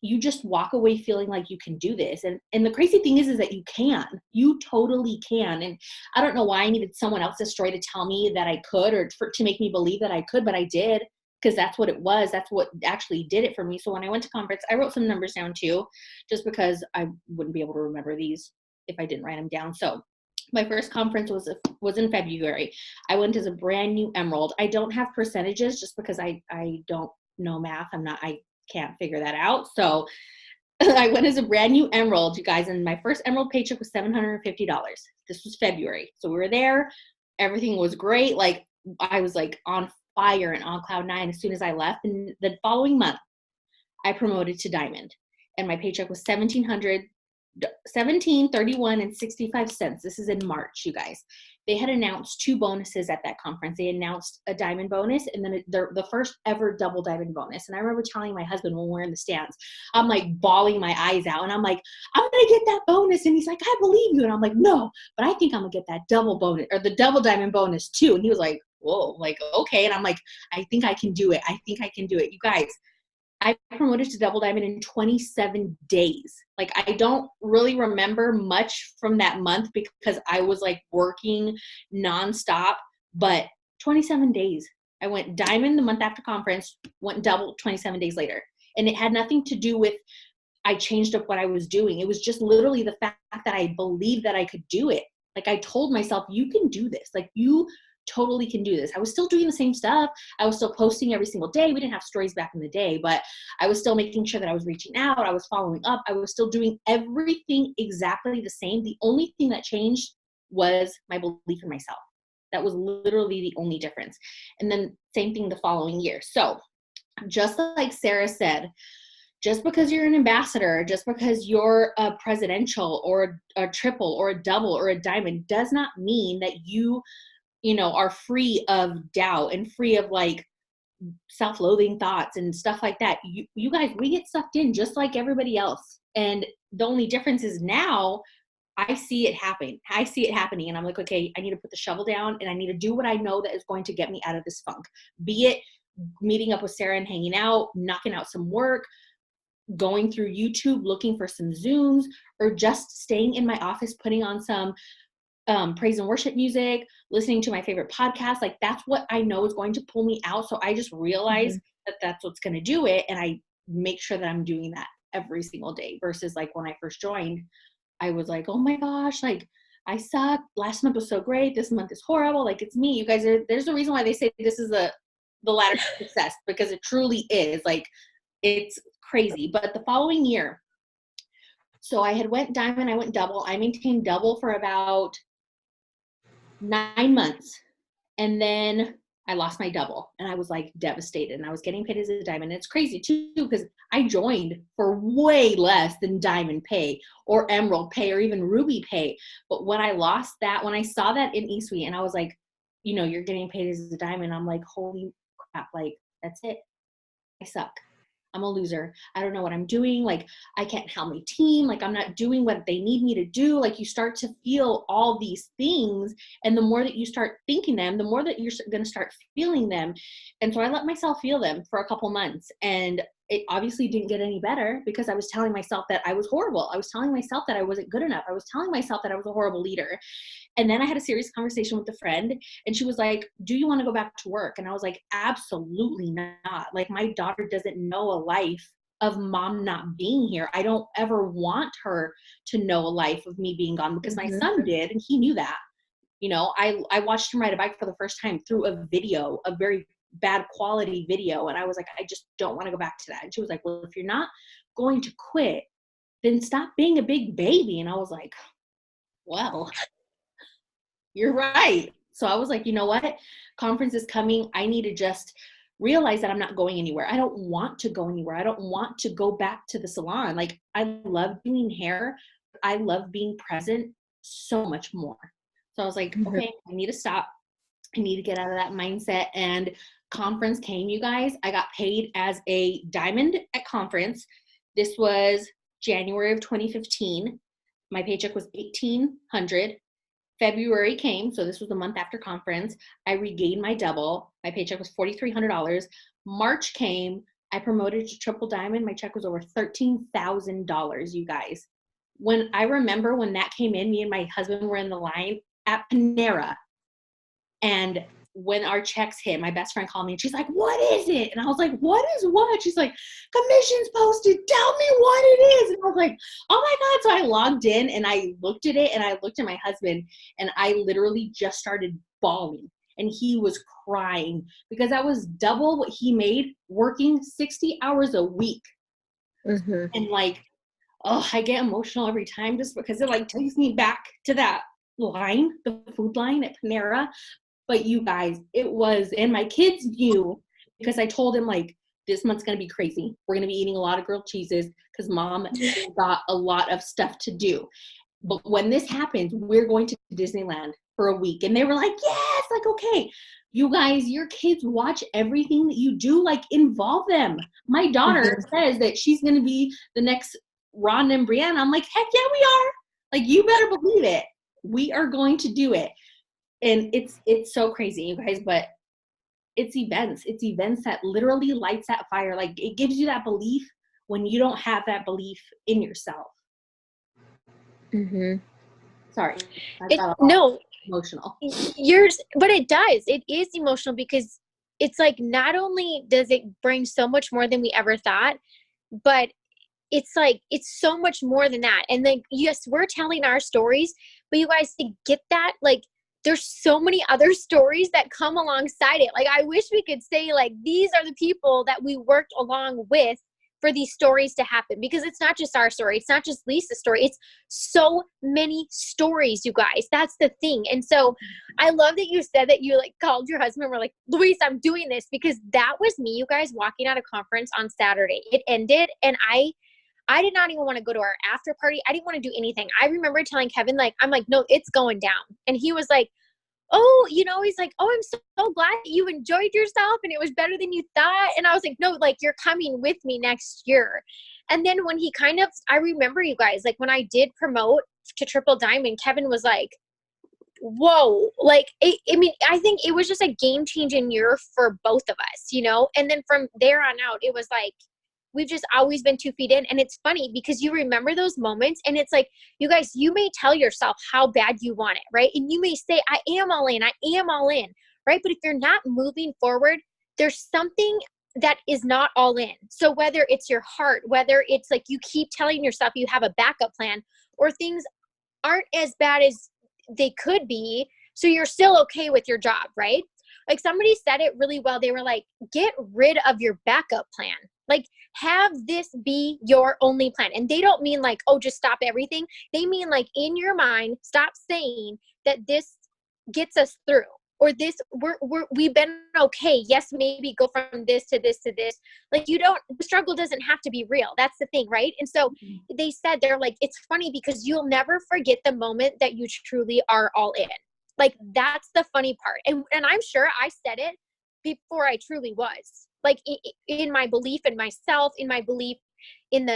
You just walk away feeling like you can do this. And the crazy thing is that you totally can. And I don't know why I needed someone else's story to tell me that I could, or to make me believe that I could, but I did. Because that's what it was. That's what actually did it for me. So when I went to conference, I wrote some numbers down too, just because I wouldn't be able to remember these if I didn't write them down. So my first conference was in February. I went as a brand new emerald. I don't have percentages just because I don't know math. I can't figure that out. So I went as a brand new emerald, you guys. And my first emerald paycheck was $750. This was February. So we were there. Everything was great. Like I was like on fire and on cloud 9 as soon as I left. And the following month I promoted to diamond. and my paycheck was $1,731.65. This is in March, you guys. They had announced 2 bonuses at that conference. They announced a diamond bonus and then the first ever double diamond bonus. And I remember telling my husband when we were in the stands, I'm like bawling my eyes out and I'm like, I'm going to get that bonus. And he's like, I believe you. And I'm like, no, but I think I'm going to get that double bonus or the double diamond bonus too. And he was like, whoa, like, okay. And I'm like, I think I can do it. I think I can do it. You guys, I promoted to double diamond in 27 days. Like, I don't really remember much from that month because I was like working nonstop, but 27 days. I went diamond the month after conference, went double 27 days later. And it had nothing to do with I changed up what I was doing. It was just literally the fact that I believed that I could do it. Like, I told myself, you can do this. Like, you totally can do this. I was still doing the same stuff. I was still posting every single day. We didn't have stories back in the day, but I was still making sure that I was reaching out. I was following up. I was still doing everything exactly the same. The only thing that changed was my belief in myself. That was literally the only difference. And then same thing the following year. So just like Sarah said, just because you're an ambassador, just because you're a presidential or a triple or a double or a diamond does not mean that you are free of doubt and free of like self-loathing thoughts and stuff like that. You guys, we get sucked in just like everybody else. And the only difference is now I see it happen. I see it happening and I'm like, okay, I need to put the shovel down and I need to do what I know that is going to get me out of this funk. Be it meeting up with Sarah and hanging out, knocking out some work, going through YouTube, looking for some Zooms, or just staying in my office, putting on some praise and worship music, listening to my favorite podcast. Like, that's what I know is going to pull me out. So I just realize that that's what's going to do it. And I make sure that I'm doing that every single day versus like when I first joined, I was like, oh my gosh, like I suck. Last month was so great. This month is horrible. Like, it's me. You guys there's a reason why they say this is the ladder to success, because it truly is. Like, it's crazy. But the following year, so I had went diamond, I went double. I maintained double for about 9 months. And then I lost my double and I was like devastated, and I was getting paid as a diamond. And it's crazy too, because I joined for way less than diamond pay or emerald pay or even ruby pay. But when I lost that, when I saw that in eSuite and I was like, you're getting paid as a diamond, I'm like, holy crap, like that's it. I suck. I'm a loser. I don't know what I'm doing. Like, I can't help my team. Like, I'm not doing what they need me to do. Like, you start to feel all these things. And the more that you start thinking them, the more that you're going to start feeling them. And so I let myself feel them for a couple months. And it obviously didn't get any better because I was telling myself that I was horrible. I was telling myself that I wasn't good enough. I was telling myself that I was a horrible leader. And then I had a serious conversation with a friend, and she was like, do you want to go back to work? And I was like, absolutely not. Like, my daughter doesn't know a life of mom not being here. I don't ever want her to know a life of me being gone, because my son did, and he knew that. I watched him ride a bike for the first time through a video, a very bad quality video. And I was like, I just don't want to go back to that. And she was like, well, if you're not going to quit, then stop being a big baby. And I was like, well, you're right. So I was like, you know what? Conference is coming. I need to just realize that I'm not going anywhere. I don't want to go anywhere. I don't want to go back to the salon. Like, I love doing hair. I love being present so much more. So I was like, okay, I need to stop. I need to get out of that mindset. And conference came, you guys. I got paid as a diamond at conference. This was January of 2015. My paycheck was $1,800. February came, so this was the month after conference. I regained my double. My paycheck was $4,300. March came. I promoted to triple diamond. My check was over $13,000, you guys. When I remember when that came in, me and my husband were in the line at Panera. And when our checks hit, my best friend called me and she's like, what is it? And I was like, what is what? She's like, commissions posted. Tell me what it is. And I was like, oh my God. So I logged in and I looked at it, and I looked at my husband, and I literally just started bawling. And he was crying because I was double what he made working 60 hours a week. And like, oh, I get emotional every time just because it like takes me back to that line, the food line at Panera. But you guys, it was, and my kids knew because I told them like, this month's going to be crazy. We're going to be eating a lot of grilled cheeses because mom got a lot of stuff to do. But when this happens, we're going to Disneyland for a week. And they were like, yes, like, okay. You guys, your kids watch everything that you do, like involve them. My daughter says that she's going to be the next Ronda and Brianna. I'm like, heck yeah, we are. Like, you better believe it. We are going to do it. And it's so crazy, you guys, but it's events. It's events that literally lights that fire. Like, it gives you that belief when you don't have that belief in yourself. Mm-hmm. Sorry. No. Emotional. But it does. It is emotional because it's like, not only does it bring so much more than we ever thought, but it's like, it's so much more than that. And like, yes, we're telling our stories, but you guys, to get that, like, there's so many other stories that come alongside it. Like, I wish we could say, like, these are the people that we worked along with for these stories to happen, because it's not just our story. It's not just Lisa's story. It's so many stories, you guys. That's the thing. And so I love that you said that you like called your husband and were like, Luis, I'm doing this, because that was me, you guys, walking out of conference on Saturday. It ended and I did not even want to go to our after party. I didn't want to do anything. I remember telling Kevin, like, I'm like, no, it's going down. And he was like, oh, he's like, oh, I'm so glad that you enjoyed yourself and it was better than you thought. And I was like, no, like, you're coming with me next year. And then when he I remember, you guys, like, when I did promote to Triple Diamond, Kevin was like, whoa, like, I think it was just a game-changing year for both of us, and then from there on out, it was like, we've just always been 2 feet in. And it's funny because you remember those moments and it's like, you guys, you may tell yourself how bad you want it, right? And you may say, I am all in, right? But if you're not moving forward, there's something that is not all in. So whether it's your heart, whether it's like you keep telling yourself you have a backup plan, or things aren't as bad as they could be, so you're still okay with your job, right? Like, somebody said it really well. They were like, get rid of your backup plan. Like, have this be your only plan. And they don't mean like, oh, just stop everything. They mean like, in your mind, stop saying that this gets us through, or this, we've been okay. Yes, maybe go from this to this to this. Like, the struggle doesn't have to be real. That's the thing, right? And so they said, they're like, it's funny because you'll never forget the moment that you truly are all in. Like, that's the funny part. And I'm sure I said it before I truly was. Like, in my belief in myself, in my belief in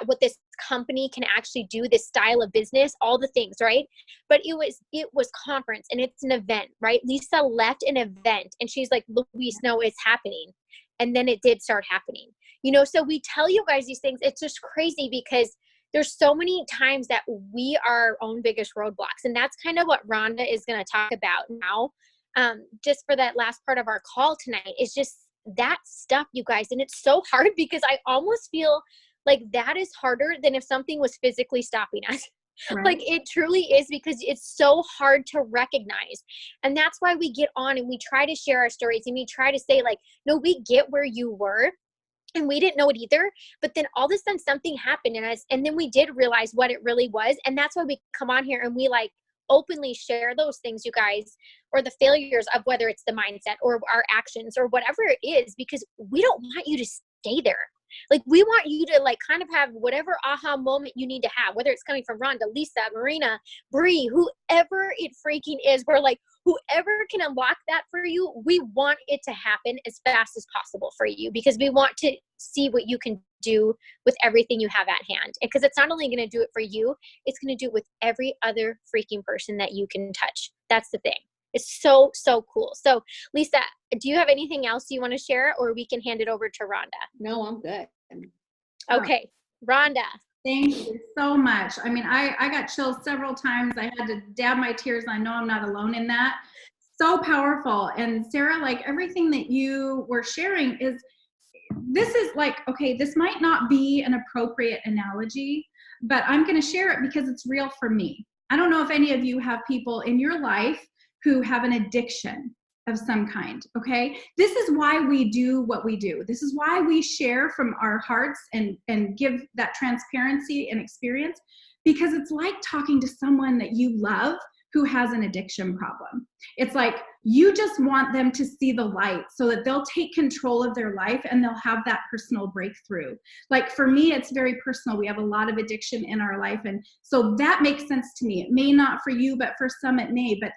what this company can actually do, this style of business, all the things, right? But it was conference and it's an event, right? Lysa left an event and she's like, Luis, no, it's happening. And then it did start happening. So we tell you guys these things. It's just crazy because there's so many times that we are our own biggest roadblocks. And that's kind of what Rhonda is going to talk about now. Just for that last part of our call tonight, is just that stuff, you guys. And it's so hard because I almost feel like that is harder than if something was physically stopping us. Right. Like, it truly is, because it's so hard to recognize. And that's why we get on and we try to share our stories and we try to say, like, no, we get where you were. And we didn't know it either. But then all of a sudden something happened in us. And then we did realize what it really was. And that's why we come on here and we like openly share those things, you guys, or the failures of whether it's the mindset or our actions or whatever it is, because we don't want you to stay there. Like, we want you to like kind of have whatever aha moment you need to have, whether it's coming from Ronda, Lysa, Marina, Bree, whoever it freaking is. We're like, whoever can unlock that for you, we want it to happen as fast as possible for you, because we want to see what you can do with everything you have at hand. Because it's not only going to do it for you, it's going to do it with every other freaking person that you can touch. That's the thing. It's so, so cool. So, Lysa, do you have anything else you want to share, or we can hand it over to Rhonda? No, I'm good. Okay. Rhonda. Thank you so much. I mean, I got chills several times. I had to dab my tears. I know I'm not alone in that. So powerful. And Sarah, like, everything that you were sharing this is like, okay, this might not be an appropriate analogy, but I'm going to share it because it's real for me. I don't know if any of you have people in your life who have an addiction of some kind, okay? This is why we do what we do. This is why we share from our hearts and give that transparency and experience, because it's like talking to someone that you love who has an addiction problem. It's like you just want them to see the light so that they'll take control of their life and they'll have that personal breakthrough. Like for me, it's very personal. We have a lot of addiction in our life. And so that makes sense to me. It may not for you, but for some it may. But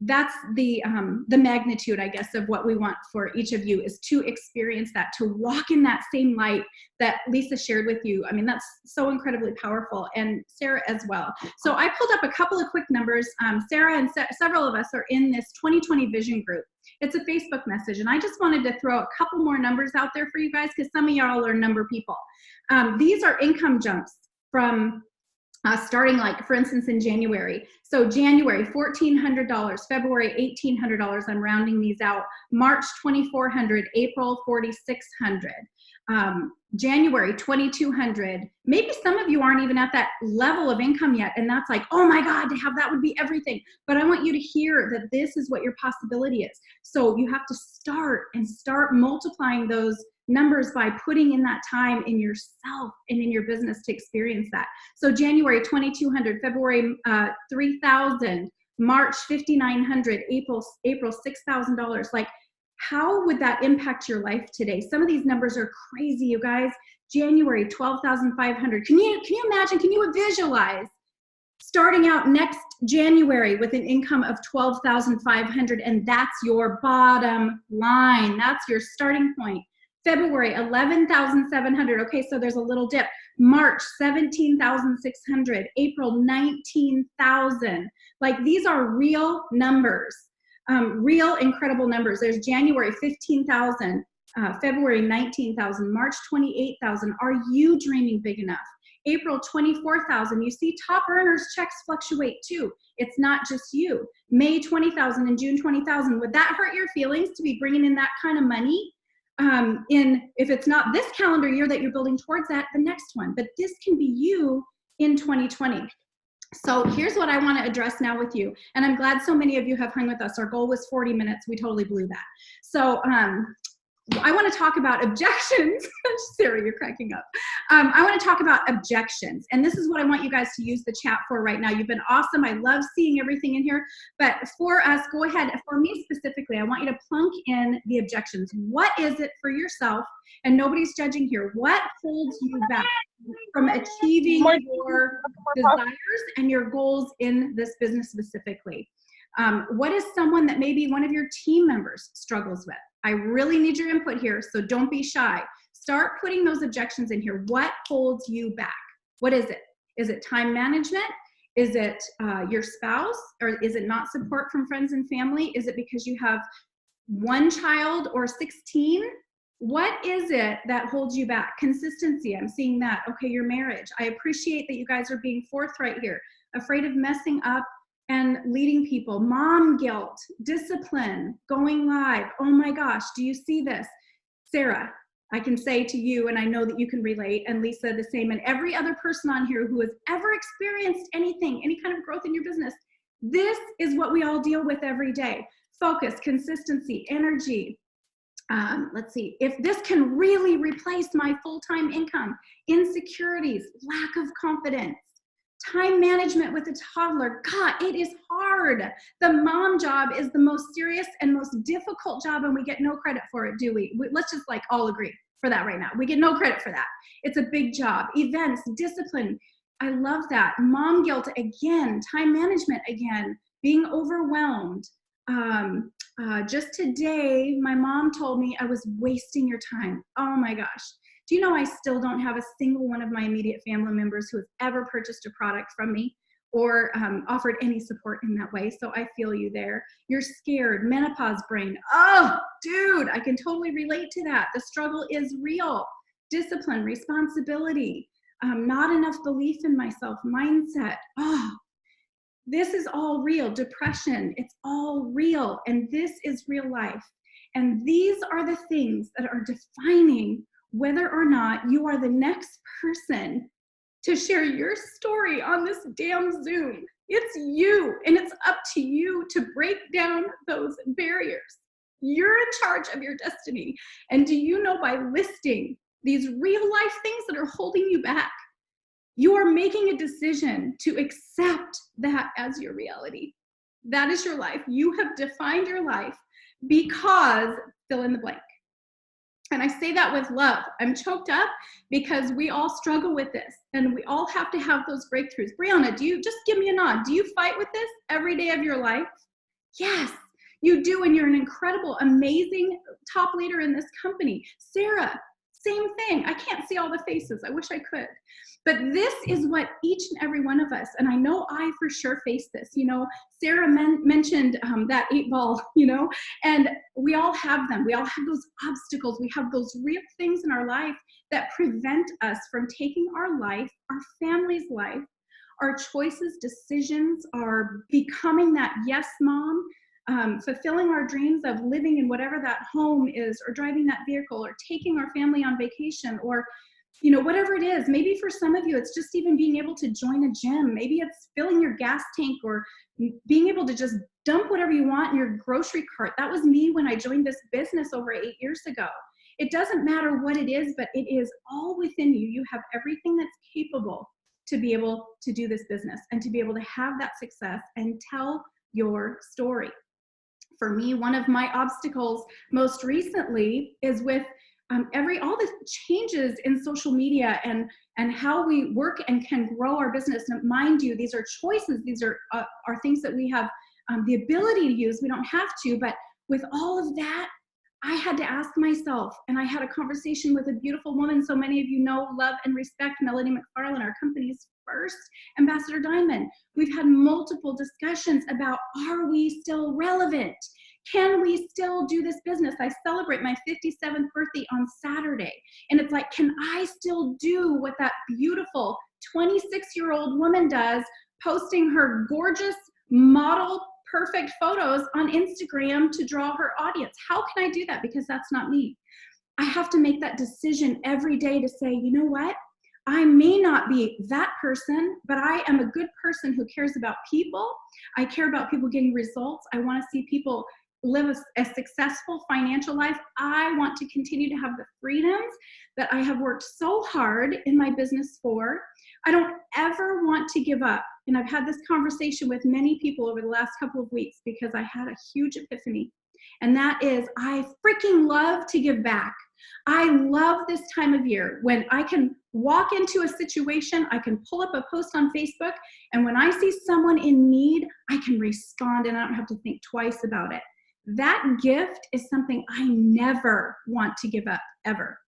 that's the magnitude, I guess, of what we want for each of you, is to experience that, to walk in that same light that Lysa shared with you. I mean, that's so incredibly powerful, and Sarah as well. So I pulled up a couple of quick numbers. Sarah and several of us are in this 2020 vision group. It's a Facebook message, and I just wanted to throw a couple more numbers out there for you guys, because some of y'all are number people. These are income jumps from starting, like, for instance, in January. So January, $1,400, February, $1,800. I'm rounding these out. March, $2,400, April, $4,600. January, $2,200. Maybe some of you aren't even at that level of income yet, and that's like, oh my God, to have that would be everything. But I want you to hear that this is what your possibility is. So you have to start multiplying those numbers by putting in that time in yourself and in your business to experience that. So January, $2,200, February, $3,000, March, $5,900, April, $6,000. Like, how would that impact your life today? Some of these numbers are crazy, you guys. January, $12,500. Can you imagine, can you visualize starting out next January with an income of $12,500, and that's your bottom line. That's your starting point. February, $11,700. Okay, so there's a little dip. March, $17,600. April, $19,000. Like, these are real numbers, real incredible numbers. There's January, $15,000. February, $19,000. March, $28,000. Are you dreaming big enough? April, $24,000. You see, top earners' checks fluctuate too. It's not just you. May, $20,000, and June, $20,000. Would that hurt your feelings to be bringing in that kind of money? If it's not this calendar year that you're building towards that, the next one. But this can be you in 2020. So here's what I want to address now with you. And I'm glad so many of you have hung with us. Our goal was 40 minutes. We totally blew that. So I want to talk about objections. Sarah, you're cracking up. I want to talk about objections. And this is what I want you guys to use the chat for right now. You've been awesome. I love seeing everything in here. But for us, go ahead. For me specifically, I want you to plunk in the objections. What is it for yourself? And nobody's judging here. What holds you back from achieving your desires and your goals in this business specifically? What is someone that maybe one of your team members struggles with? I really need your input here, so don't be shy. Start putting those objections in here. What holds you back? What is it? Is it time management? Is it your spouse? Or is it not support from friends and family? Is it because you have one child or 16? What is it that holds you back? Consistency, I'm seeing that. Okay, your marriage. I appreciate that you guys are being forthright here. Afraid of messing up and leading people. Mom guilt, discipline, going live. Oh my gosh, do you see this? Sarah, I can say to you, and I know that you can relate, and Lysa the same, and every other person on here who has ever experienced anything, any kind of growth in your business, this is what we all deal with every day. Focus, consistency, energy. Let's see, if this can really replace my full-time income, insecurities, lack of confidence, time management with a toddler. God, it is hard. The mom job is the most serious and most difficult job, and we get no credit for it, do we? Let's just like all agree for that right now. We get no credit for that. It's a big job. Events, discipline. I love that. Mom guilt again, time management again, being overwhelmed. Just today, my mom told me I was wasting your time. Oh my gosh. Do you know I still don't have a single one of my immediate family members who has ever purchased a product from me or offered any support in that way? So I feel you there. You're scared, menopause brain. Oh, dude, I can totally relate to that. The struggle is real. Discipline, responsibility, not enough belief in myself, mindset. Oh, this is all real. Depression, it's all real. And this is real life. And these are the things that are defining whether or not you are the next person to share your story on this damn Zoom. It's you, and it's up to you to break down those barriers. You're in charge of your destiny. And do you know, by listing these real life things that are holding you back, You are making a decision to accept that as your reality. That is your life. You have defined your life because fill in the blank. And I say that with love. I'm choked up because we all struggle with this and we all have to have those breakthroughs. Brianna, just give me a nod. Do you fight with this every day of your life? Yes, you do. And you're an incredible, amazing top leader in this company. Sarah, same thing. I can't see all the faces. I wish I could. But this is what each and every one of us, and I know I for sure face this, Sarah mentioned that 8-ball, and we all have them. We all have those obstacles. We have those real things in our life that prevent us from taking our life, our family's life, our choices, decisions, our becoming that yes mom, fulfilling our dreams of living in whatever that home is, or driving that vehicle, or taking our family on vacation, or whatever it is. Maybe for some of you, it's just even being able to join a gym. Maybe it's filling your gas tank, or being able to just dump whatever you want in your grocery cart. That was me when I joined this business over 8 years ago. It doesn't matter what it is, but it is all within you. You have everything that's capable to be able to do this business and to be able to have that success and tell your story. For me, one of my obstacles most recently is with all the changes in social media and how we work and can grow our business. And mind you, these are choices. These are things that we have the ability to use. We don't have to, but with all of that, I had to ask myself, and I had a conversation with a beautiful woman. So many of you know, love, and respect Melody McFarland, our company's first ambassador diamond. We've had multiple discussions about, are we still relevant? Can we still do this business? I celebrate my 57th birthday on Saturday. And it's like, can I still do what that beautiful 26-year-old woman does, posting her gorgeous model perfect photos on Instagram to draw her audience? How can I do that? Because that's not me. I have to make that decision every day to say, you know what? I may not be that person, but I am a good person who cares about people. I care about people getting results. I want to see people live a successful financial life. I want to continue to have the freedoms that I have worked so hard in my business for. I don't ever want to give up. And I've had this conversation with many people over the last couple of weeks because I had a huge epiphany. And that is, I freaking love to give back. I love this time of year when I can walk into a situation, I can pull up a post on Facebook, and when I see someone in need, I can respond and I don't have to think twice about it. That gift is something I never want to give up, ever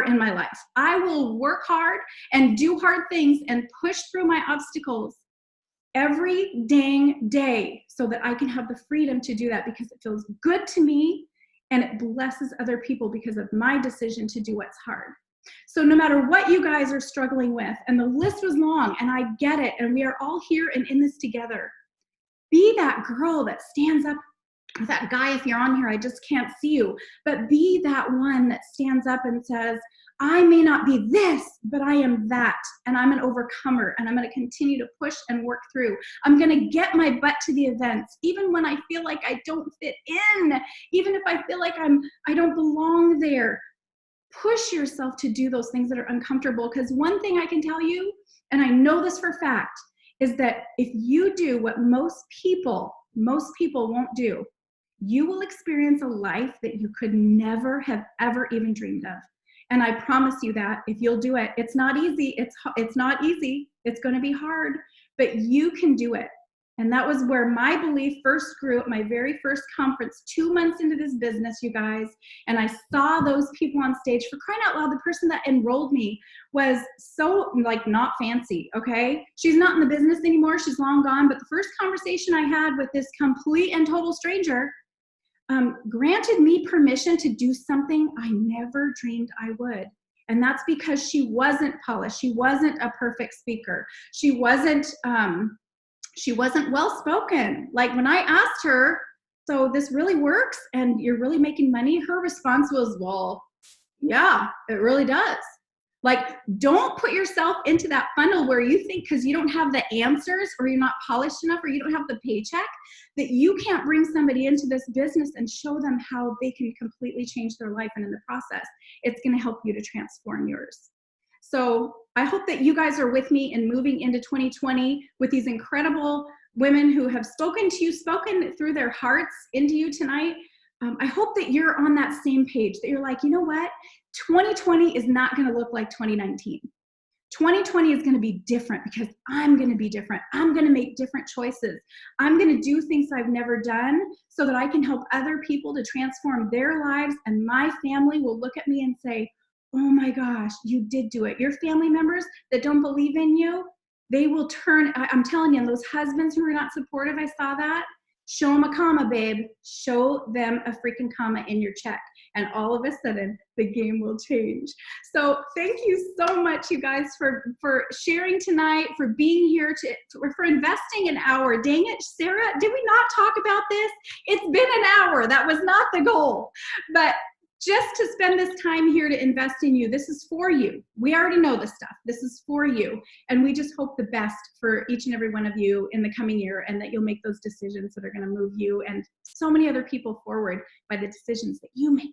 in my life. I will work hard and do hard things and push through my obstacles every dang day so that I can have the freedom to do that, because it feels good to me and it blesses other people because of my decision to do what's hard. So no matter what you guys are struggling with, and the list was long, and I get it, and we are all here and in this together, be that girl that stands up. That guy, if you're on here, I just can't see you, but be that one that stands up and says, I may not be this, but I am that, and I'm an overcomer, and I'm going to continue to push and work through. I'm going to get my butt to the events, even when I feel like I don't fit in, even if I feel like I don't belong there. Push yourself to do those things that are uncomfortable, because one thing I can tell you, and I know this for a fact, is that if you do what most people won't do, you will experience a life that you could never have ever even dreamed of. And I promise you that if you'll do it, it's not easy. It's not easy. It's going to be hard, but you can do it. And that was where my belief first grew at my very first conference, 2 months into this business, you guys. And I saw those people on stage. For crying out loud, the person that enrolled me was so not fancy, okay? She's not in the business anymore. She's long gone. But the first conversation I had with this complete and total stranger granted me permission to do something I never dreamed I would. And that's because she wasn't polished. She wasn't a perfect speaker. She wasn't well-spoken. Like when I asked her, so this really works and you're really making money? Her response was, well, yeah, it really does. Like, don't put yourself into that funnel where you think because you don't have the answers, or you're not polished enough, or you don't have the paycheck, that you can't bring somebody into this business and show them how they can completely change their life. And in the process, it's going to help you to transform yours. So I hope that you guys are with me in moving into 2020 with these incredible women who have spoken to you, spoken through their hearts into you tonight. I hope that you're on that same page, that you're like, you know what? 2020 is not going to look like 2019. 2020 is going to be different because I'm going to be different. I'm going to make different choices. I'm going to do things I've never done so that I can help other people to transform their lives, and my family will look at me and say, oh my gosh, you did do it. Your family members that don't believe in you, they will turn, I'm telling you, and those husbands who are not supportive, I saw that. Show them a comma, babe. Show them a freaking comma in your check. And all of a sudden, the game will change. So thank you so much, you guys, for sharing tonight, for being here, for investing an hour. Dang it, Sarah, did we not talk about this? It's been an hour. That was not the goal. But just to spend this time here to invest in you, this is for you. We already know this stuff. This is for you. And we just hope the best for each and every one of you in the coming year, and that you'll make those decisions that are going to move you and so many other people forward by the decisions that you make.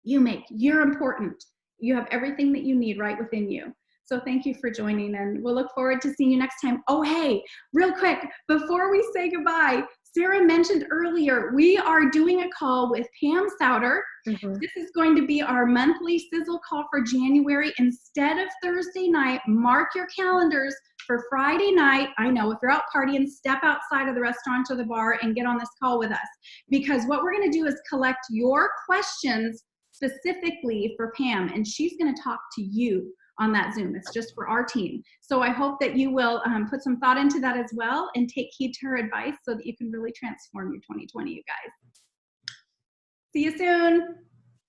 You make. You're important. You have everything that you need right within you. So thank you for joining, and we'll look forward to seeing you next time. Oh, hey, real quick, before we say goodbye, Sarah mentioned earlier, we are doing a call with Pam Souter. Mm-hmm. This is going to be our monthly sizzle call for January. Instead of Thursday night, mark your calendars for Friday night. I know if you're out partying, step outside of the restaurant or the bar and get on this call with us. Because what we're going to do is collect your questions specifically for Pam, and she's going to talk to you on that Zoom. It's just for our team. So I hope that you will put some thought into that as well and take heed to her advice so that you can really transform your 2020, you guys. See you soon.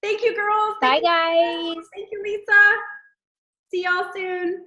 Thank you, girls. Bye, guys. Thank you, Lisa. See y'all soon.